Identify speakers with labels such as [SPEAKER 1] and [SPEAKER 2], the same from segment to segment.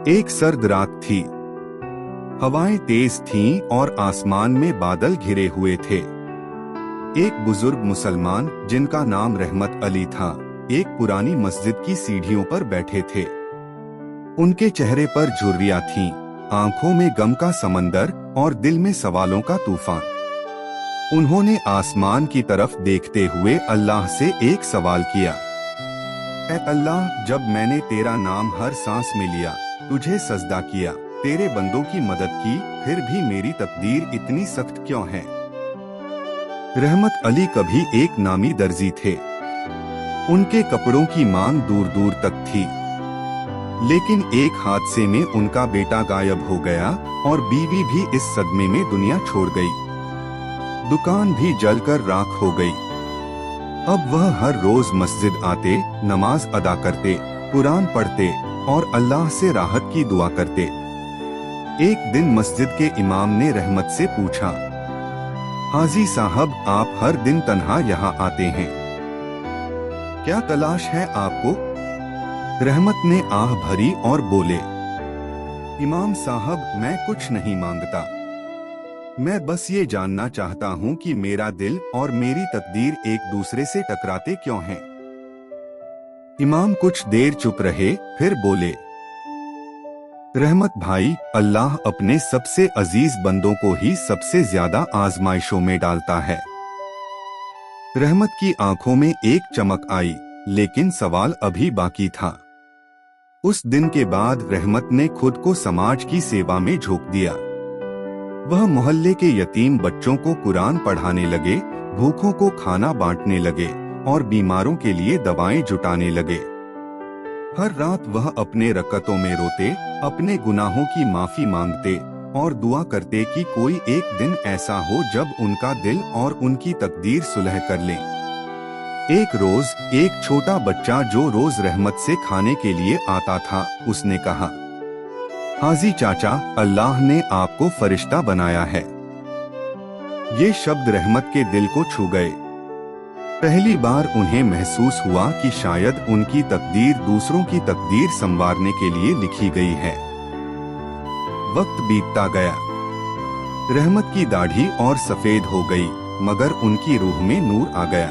[SPEAKER 1] एक सर्द रात थी। हवाएं तेज थीं और आसमान में बादल घिरे हुए थे। एक बुजुर्ग मुसलमान जिनका नाम रहमत अली था, एक पुरानी मस्जिद की सीढ़ियों पर बैठे थे। उनके चेहरे पर झुर्रियां थीं, आंखों में गम का समंदर और दिल में सवालों का तूफान। उन्होंने आसमान की तरफ देखते हुए अल्लाह से एक सवाल किया, ऐ अल्लाह, जब मैंने तेरा नाम हर सांस में लिया, तुझे सजदा किया, तेरे बंदों की मदद की, फिर भी मेरी तकदीर इतनी सख्त क्यों है? रहमत अली कभी एक नामी दर्जी थे। उनके कपड़ों की मांग दूर दूर तक थी, लेकिन एक हादसे में उनका बेटा गायब हो गया और बीवी भी इस सदमे में दुनिया छोड़ गई। दुकान भी जलकर राख हो गई। अब वह हर रोज मस्जिद आते, नमाज अदा करते, कुरान पढ़ते और अल्लाह से राहत की दुआ करते। एक दिन मस्जिद के इमाम ने रहमत से पूछा, हाजी साहब, आप हर दिन तन्हा यहाँ आते हैं, क्या तलाश है आपको? रहमत ने आह भरी और बोले, इमाम साहब, मैं कुछ नहीं मांगता, मैं बस ये जानना चाहता हूँ कि मेरा दिल और मेरी तकदीर एक दूसरे से टकराते क्यों हैं? इमाम कुछ देर चुप रहे, फिर बोले, रहमत भाई, अल्लाह अपने सबसे अजीज बंदों को ही सबसे ज्यादा आजमाइशों में डालता है। रहमत की आंखों में एक चमक आई, लेकिन सवाल अभी बाकी था। उस दिन के बाद रहमत ने खुद को समाज की सेवा में झोंक दिया। वह मोहल्ले के यतीम बच्चों को कुरान पढ़ाने लगे, भूखों को खाना बांटने लगे और बीमारों के लिए दवाएं जुटाने लगे। हर रात वह अपने रकअतों में रोते, अपने गुनाहों की माफी मांगते और दुआ करते कि कोई एक दिन ऐसा हो जब उनका दिल और उनकी तकदीर सुलह कर ले। एक रोज एक छोटा बच्चा जो रोज रहमत से खाने के लिए आता था, उसने कहा, हाजी चाचा, अल्लाह ने आपको फरिश्ता बनाया है। ये शब्द रहमत के दिल को छू गए। पहली बार उन्हें महसूस हुआ कि शायद उनकी तकदीर दूसरों की तकदीर संवारने के लिए लिखी गई है। वक्त बीतता गया। रहमत की दाढ़ी और सफेद हो गई, मगर उनकी रूह में नूर आ गया।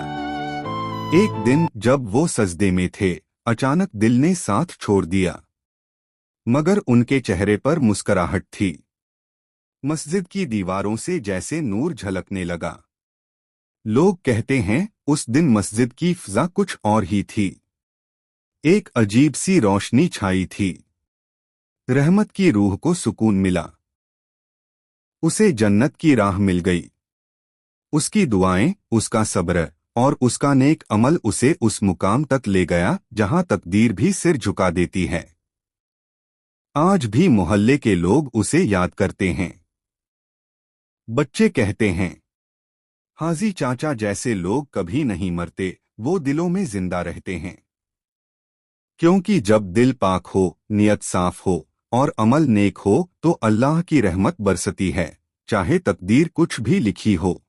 [SPEAKER 1] एक दिन जब वो सजदे में थे, अचानक दिल ने साथ छोड़ दिया, मगर उनके चेहरे पर मुस्कुराहट थी। मस्जिद की दीवारों से जैसे नूर झलकने लगा। लोग कहते हैं, उस दिन मस्जिद की फिजा कुछ और ही थी। एक अजीब सी रोशनी छाई थी। रहमत की रूह को सुकून मिला। उसे जन्नत की राह मिल गई। उसकी दुआएं, उसका सब्र और उसका नेक अमल उसे उस मुकाम तक ले गया जहां तकदीर भी सिर झुका देती है। आज भी मोहल्ले के लोग उसे याद करते हैं। बच्चे कहते हैं, हाजी चाचा जैसे लोग कभी नहीं मरते, वो दिलों में जिंदा रहते हैं। क्योंकि जब दिल पाक हो, नियत साफ हो और अमल नेक हो, तो अल्लाह की रहमत बरसती है, चाहे तकदीर कुछ भी लिखी हो।